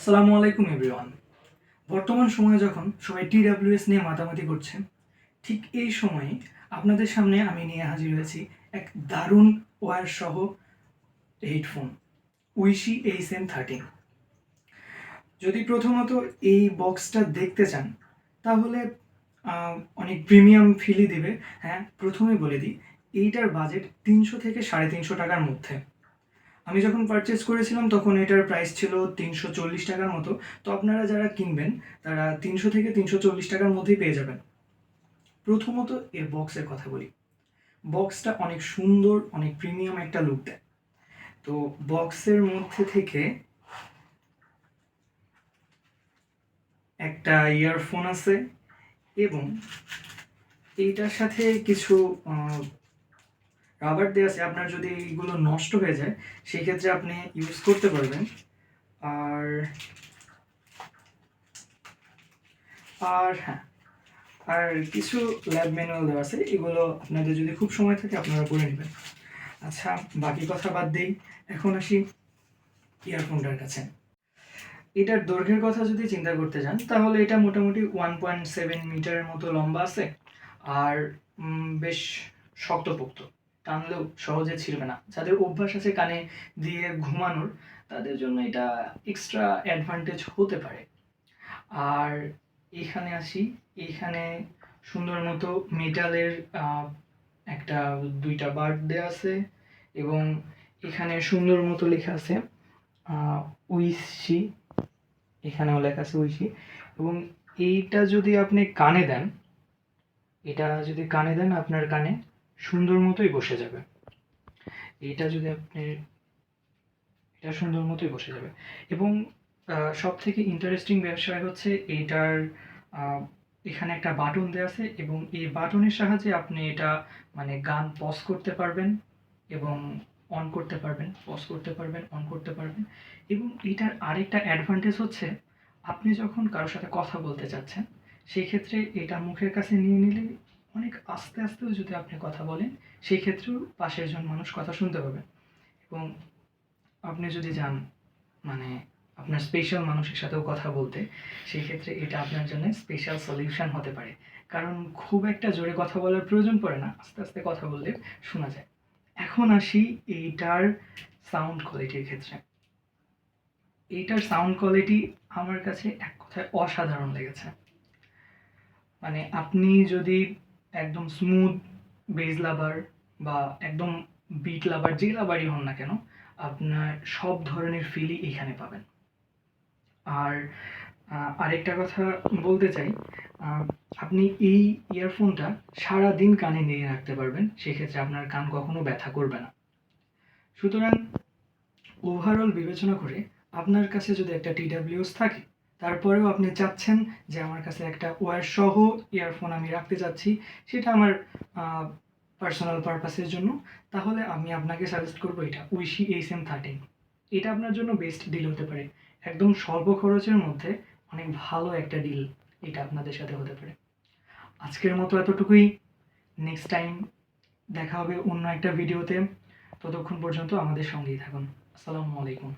আসসালামু আলাইকুম এভরিওয়ান। বর্তমান সময়ে যখন সবাই TWS নিয়ে মাতামাতি করছে, ঠিক এই সময়ে আপনাদের সামনে আমি নিয়ে হাজির হয়েছি এক দারুণ ওয়্যার সহ হেডফোন উইশি HM13। যদি প্রথমত এই বক্সটা দেখতে চান তাহলে অনেক প্রিমিয়াম ফিলই দেবে। হ্যাঁ, প্রথমেই বলে দিই, এইটার বাজেট 300 থেকে 350 টাকার মধ্যে। আমি যখন পারচেস করেছিলাম তখন এটার প্রাইস ছিল 340 টাকার মতো। তো আপনারা যারা কিনবেন তারা 300 থেকে 340 টাকার মধ্যেই পেয়ে যাবেন। প্রথমত এর বক্সের কথা বলি। বক্সটা অনেক সুন্দর, অনেক প্রিমিয়াম একটা লুক দেয়। তো বক্সের মধ্যে থেকে একটা ইয়ারফোন আছে এবং এইটার সাথে কিছু রাবার দেওয়া আছে। আপনার যদি এইগুলো নষ্ট হয়ে যায় সেই ক্ষেত্রে আপনি ইউজ করতে পারবেন। আর আর হ্যাঁ, আর কিছু ল্যাব ম্যানুয়াল দেওয়া আছে, এগুলো আপনাদের যদি খুব সময় থাকে আপনারা পড়ে নেবেন। আচ্ছা, বাকি কথা বাদ দিই, এখন আসি ইয়ারফোনটার কাছে। এটার দৈর্ঘ্যের কথা যদি চিন্তা করতে যান তাহলে এটা মোটামুটি 1.7 মিটারের মতো লম্বা আছে। আর বেশ শক্তপোক্ত, টানলেও সহজে ছিঁড়বে না। যাদের অভ্যাস আছে কানে দিয়ে ঘুমানোর, তাদের জন্য এটা এক্সট্রা অ্যাডভান্টেজ হতে পারে। আর এখানে আসি, এইখানে সুন্দর মতো মেটালের একটা 2টা বার দেওয়া আছে এবং এখানে সুন্দর মতো লেখা আছে উইশি, এখানেও লেখা আছে উইশি। এবং এইটা যদি আপনি কানে দেন, এটা যদি কানে দেন আপনার কানে সুন্দর মতোই বসে যাবে। এইটা যদি আপনি, এটা সুন্দর মতোই বসে যাবে। এবং সব থেকে ইন্টারেস্টিং বিষয় হচ্ছে এইটার এখানে একটা বাটন দেওয়া আছে এবং এই বাটনের সাহায্যে আপনি এটা মানে গান পজ করতে পারবেন এবং অন করতে পারবেন, পজ করতে পারবেন, অন করতে পারবেন। এবং এটার আরেকটা অ্যাডভান্টেজ হচ্ছে, আপনি যখন কারোর সাথে কথা বলতে চাচ্ছেন সেই ক্ষেত্রে এটা মুখের কাছে নিয়ে নিলে অনেক আস্তে আস্তেও যদি আপনি কথা বলেন সেই ক্ষেত্রেও পাশের জন মানুষ কথা শুনতে পাবে। এবং আপনি যদি যান মানে আপনার স্পেশাল মানুষের সাথেও কথা বলতে, সেই ক্ষেত্রে এটা আপনার জন্য স্পেশাল সলিউশন হতে পারে। কারণ খুব একটা জোরে কথা বলার প্রয়োজন পড়ে না, আস্তে আস্তে কথা বললে শোনা যায়। এখন আসি এইটার সাউন্ড কোয়ালিটির ক্ষেত্রে। এইটার সাউন্ড কোয়ালিটি আমার কাছে এক কথায় অসাধারণ লেগেছে। মানে আপনি যদি একদম স্মুথ বেজ লাভার বা একদম বিট লাভার, যে লাভারই হন না কেন, আপনার সব ধরনের ফিলই এখানে পাবেন। আর আরেকটা কথা বলতে চাই, আপনি এই ইয়ারফোনটা সারাদিন কানে নিয়ে রাখতে পারবেন, সেক্ষেত্রে আপনার কান কখনো ব্যথা করবে না। সুতরাং ওভারঅল বিবেচনা করে আপনার কাছে যদি একটা TWS থাকে, তারপরেও আপনি চাচ্ছেন যে আমার কাছে একটা ওয়্যার সহ ইয়ারফোন আমি রাখতে চাচ্ছি, সেটা আমার পার্সোনাল পারপাসের জন্য, তাহলে আমি আপনাকে সাজেস্ট করবো এটা উইশি HM13। এটা আপনার জন্য বেস্ট ডিল হতে পারে। একদম স্বল্প খরচের মধ্যে অনেক ভালো একটা ডিল এটা আপনাদের সাথে হতে পারে। আজকের মতো এতটুকুই। নেক্সট টাইম দেখা হবে অন্য একটা ভিডিওতে। ততক্ষণ পর্যন্ত আমাদের সঙ্গেই থাকুন। আসসালামু আলাইকুম।